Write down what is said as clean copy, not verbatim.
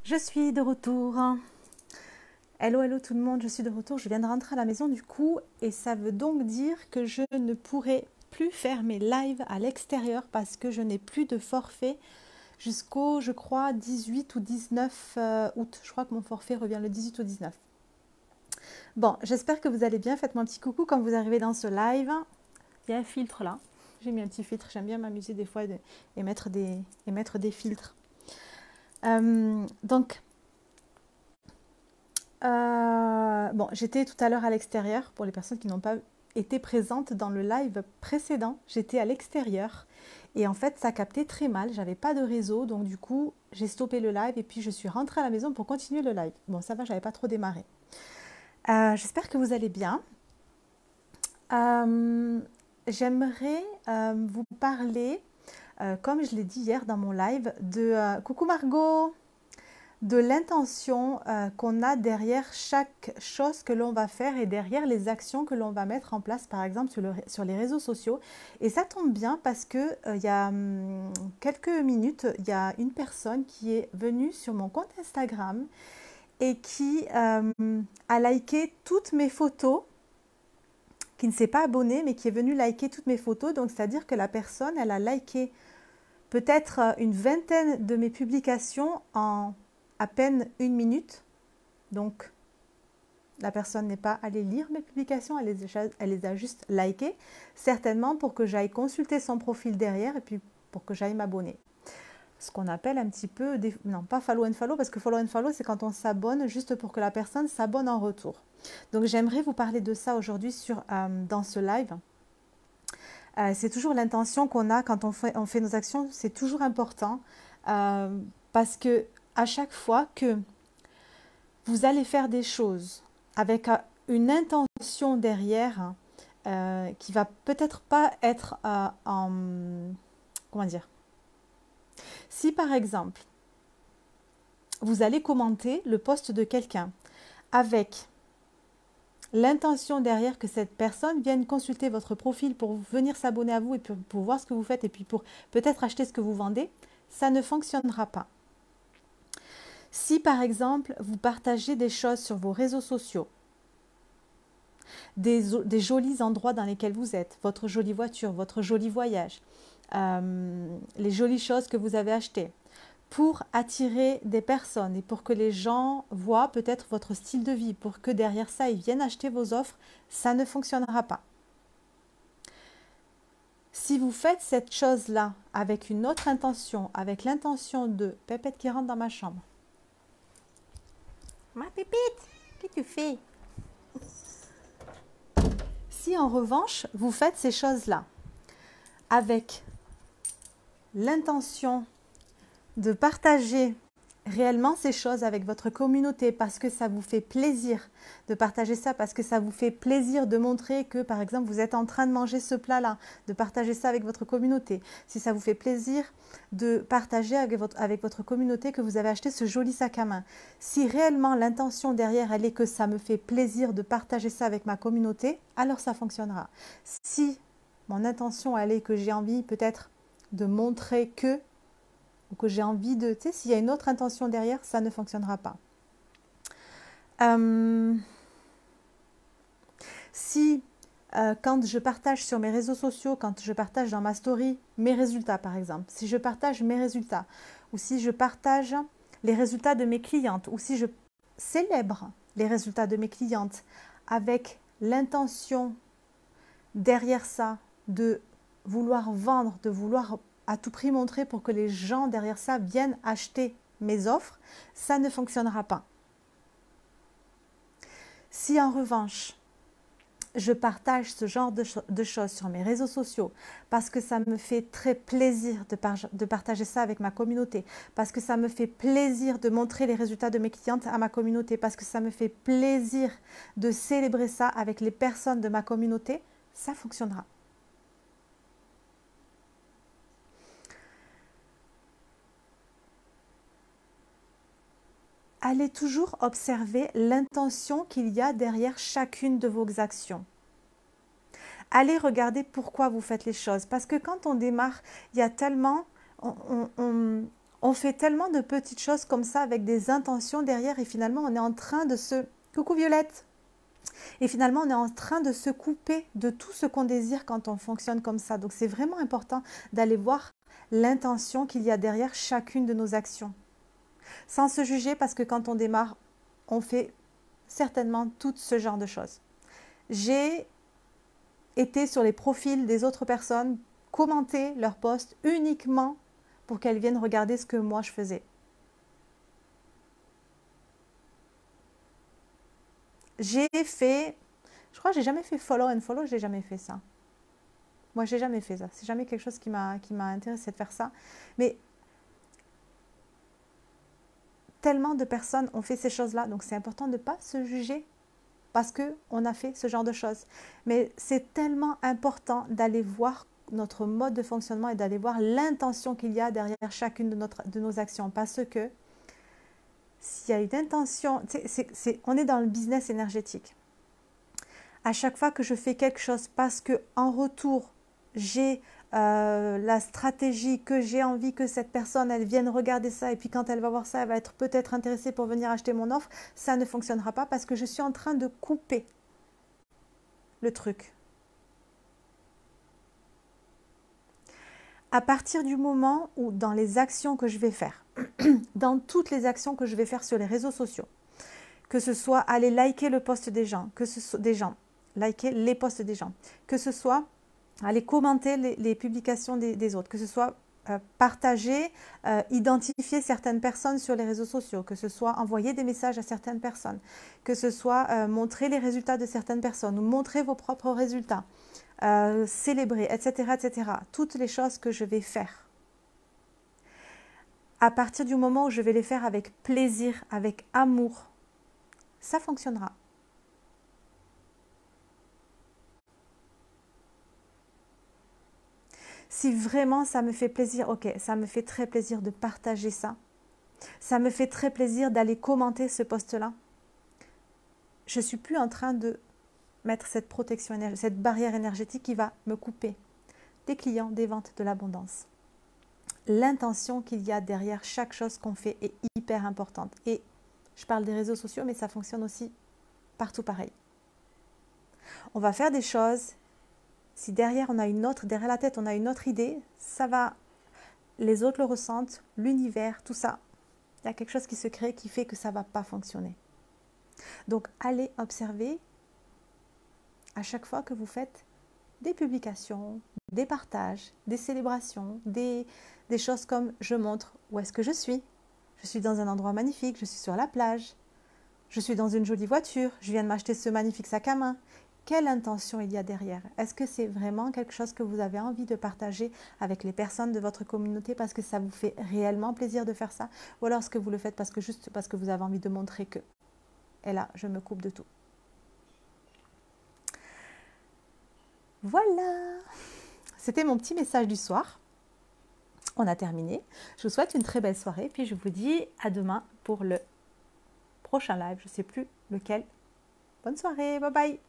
Je suis de retour. Hello, hello tout le monde, je suis de retour. Je viens de rentrer à la maison du coup et ça veut donc dire que je ne pourrai plus faire mes lives à l'extérieur parce que je n'ai plus de forfait jusqu'au, je crois, 18 ou 19 août. Je crois que mon forfait revient le 18 ou 19. Bon, j'espère que vous allez bien. Faites-moi un petit coucou quand vous arrivez dans ce live. Il y a un filtre là. J'ai mis un petit filtre. J'aime bien m'amuser des fois et mettre des filtres. Bon, j'étais tout à l'heure à l'extérieur. Pour les personnes qui n'ont pas été présentes dans le live précédent, j'étais à l'extérieur et en fait ça captait très mal, j'avais pas de réseau, donc du coup j'ai stoppé le live et puis je suis rentrée à la maison pour continuer le live. Bon, ça va, j'avais pas trop démarré. J'espère que vous allez bien. J'aimerais vous parler, comme je l'ai dit hier dans mon live, de coucou Margot, de l'intention qu'on a derrière chaque chose que l'on va faire et derrière les actions que l'on va mettre en place, par exemple sur les réseaux sociaux. Et ça tombe bien parce que il y a quelques minutes, il y a une personne qui est venue sur mon compte Instagram et qui a liké toutes mes photos, qui ne s'est pas abonnée mais qui est venue liker toutes mes photos. Donc c'est-à-dire que la personne, elle a liké peut-être une vingtaine de mes publications en à peine une minute. Donc la personne n'est pas allée lire mes publications, elle les a juste likées, certainement pour que j'aille consulter son profil derrière et puis pour que j'aille m'abonner. Ce qu'on appelle un petit peu, non pas follow and follow, parce que follow and follow c'est quand on s'abonne juste pour que la personne s'abonne en retour. Donc j'aimerais vous parler de ça aujourd'hui dans ce live. C'est toujours l'intention qu'on a quand on fait nos actions, c'est toujours important parce que à chaque fois que vous allez faire des choses avec une intention derrière qui va peut-être pas être comment dire. Si par exemple, vous allez commenter le post de quelqu'un avec l'intention derrière que cette personne vienne consulter votre profil pour venir s'abonner à vous et pour voir ce que vous faites et puis pour peut-être acheter ce que vous vendez, ça ne fonctionnera pas. Si par exemple, vous partagez des choses sur vos réseaux sociaux, des jolis endroits dans lesquels vous êtes, votre jolie voiture, votre joli voyage, les jolies choses que vous avez achetées, pour attirer des personnes et pour que les gens voient peut-être votre style de vie, pour que derrière ça, ils viennent acheter vos offres, ça ne fonctionnera pas. Si vous faites cette chose-là avec une autre intention, avec l'intention de « Pépette qui rentre dans ma chambre », ma pépite, qu'est-ce que tu fais? Si en revanche, vous faites ces choses-là avec l'intention de partager réellement ces choses avec votre communauté parce que ça vous fait plaisir de partager ça, parce que ça vous fait plaisir de montrer que par exemple vous êtes en train de manger ce plat-là, de partager ça avec votre communauté, si ça vous fait plaisir de partager avec votre communauté que vous avez acheté ce joli sac à main, si réellement l'intention derrière elle est que ça me fait plaisir de partager ça avec ma communauté, alors ça fonctionnera. Si mon intention elle est que j'ai envie peut-être de montrer que ou que j'ai envie de, tu sais, s'il y a une autre intention derrière, ça ne fonctionnera pas. Si quand je partage sur mes réseaux sociaux, quand je partage dans ma story mes résultats par exemple, si je partage mes résultats, ou si je partage les résultats de mes clientes, ou si je célèbre les résultats de mes clientes avec l'intention derrière ça de vouloir vendre, de vouloir à tout prix montrer pour que les gens derrière ça viennent acheter mes offres, ça ne fonctionnera pas. Si en revanche, je partage ce genre de choses sur mes réseaux sociaux parce que ça me fait très plaisir de partager ça avec ma communauté, parce que ça me fait plaisir de montrer les résultats de mes clientes à ma communauté, parce que ça me fait plaisir de célébrer ça avec les personnes de ma communauté, ça fonctionnera. Allez toujours observer l'intention qu'il y a derrière chacune de vos actions. Allez regarder pourquoi vous faites les choses. Parce que quand on démarre, il y a tellement, On fait tellement de petites choses comme ça avec des intentions derrière et finalement on est en train de se... Coucou Violette! Et finalement on est en train de se couper de tout ce qu'on désire quand on fonctionne comme ça. Donc c'est vraiment important d'aller voir l'intention qu'il y a derrière chacune de nos actions. Sans se juger parce que quand on démarre, on fait certainement tout ce genre de choses. J'ai été sur les profils des autres personnes, commenter leurs posts uniquement pour qu'elles viennent regarder ce que moi je faisais. J'ai fait, je crois que j'ai jamais fait follow and follow, j'ai jamais fait ça. Moi, j'ai jamais fait ça. C'est jamais quelque chose qui m'a intéressé de faire ça. Mais tellement de personnes ont fait ces choses-là, donc c'est important de ne pas se juger parce qu'on a fait ce genre de choses. Mais c'est tellement important d'aller voir notre mode de fonctionnement et d'aller voir l'intention qu'il y a derrière chacune de nos actions. Parce que s'il y a une intention, on est dans le business énergétique. À chaque fois que je fais quelque chose parce qu'en retour, j'ai la stratégie que j'ai envie que cette personne, elle vienne regarder ça et puis quand elle va voir ça, elle va être peut-être intéressée pour venir acheter mon offre, ça ne fonctionnera pas parce que je suis en train de couper le truc. À partir du moment où dans les actions que je vais faire, dans toutes les actions que je vais faire sur les réseaux sociaux, que ce soit aller liker le post des gens, que ce soit liker les posts des gens, que ce soit aller commenter les publications des autres, que ce soit partager, identifier certaines personnes sur les réseaux sociaux, que ce soit envoyer des messages à certaines personnes, que ce soit montrer les résultats de certaines personnes ou montrer vos propres résultats, célébrer, etc., etc. Toutes les choses que je vais faire. À partir du moment où je vais les faire avec plaisir, avec amour, ça fonctionnera. Si vraiment ça me fait plaisir, ok, ça me fait très plaisir de partager ça. Ça me fait très plaisir d'aller commenter ce post-là. Je ne suis plus en train de mettre cette protection énergétique, cette barrière énergétique qui va me couper des clients, des ventes, de l'abondance. L'intention qu'il y a derrière chaque chose qu'on fait est hyper importante. Et je parle des réseaux sociaux, mais ça fonctionne aussi partout pareil. On va faire des choses. Si derrière derrière la tête, on a une autre idée, ça va, les autres le ressentent, l'univers, tout ça. Il y a quelque chose qui se crée qui fait que ça ne va pas fonctionner. Donc, allez observer à chaque fois que vous faites des publications, des partages, des célébrations, des choses comme je montre où est-ce que je suis. Je suis dans un endroit magnifique, je suis sur la plage, je suis dans une jolie voiture, je viens de m'acheter ce magnifique sac à main. Quelle intention il y a derrière? Est-ce que c'est vraiment quelque chose que vous avez envie de partager avec les personnes de votre communauté parce que ça vous fait réellement plaisir de faire ça? Ou alors est-ce que vous le faites juste parce que vous avez envie de montrer que? Et là, je me coupe de tout. Voilà! C'était mon petit message du soir. On a terminé. Je vous souhaite une très belle soirée. Puis je vous dis à demain pour le prochain live. Je ne sais plus lequel. Bonne soirée. Bye bye!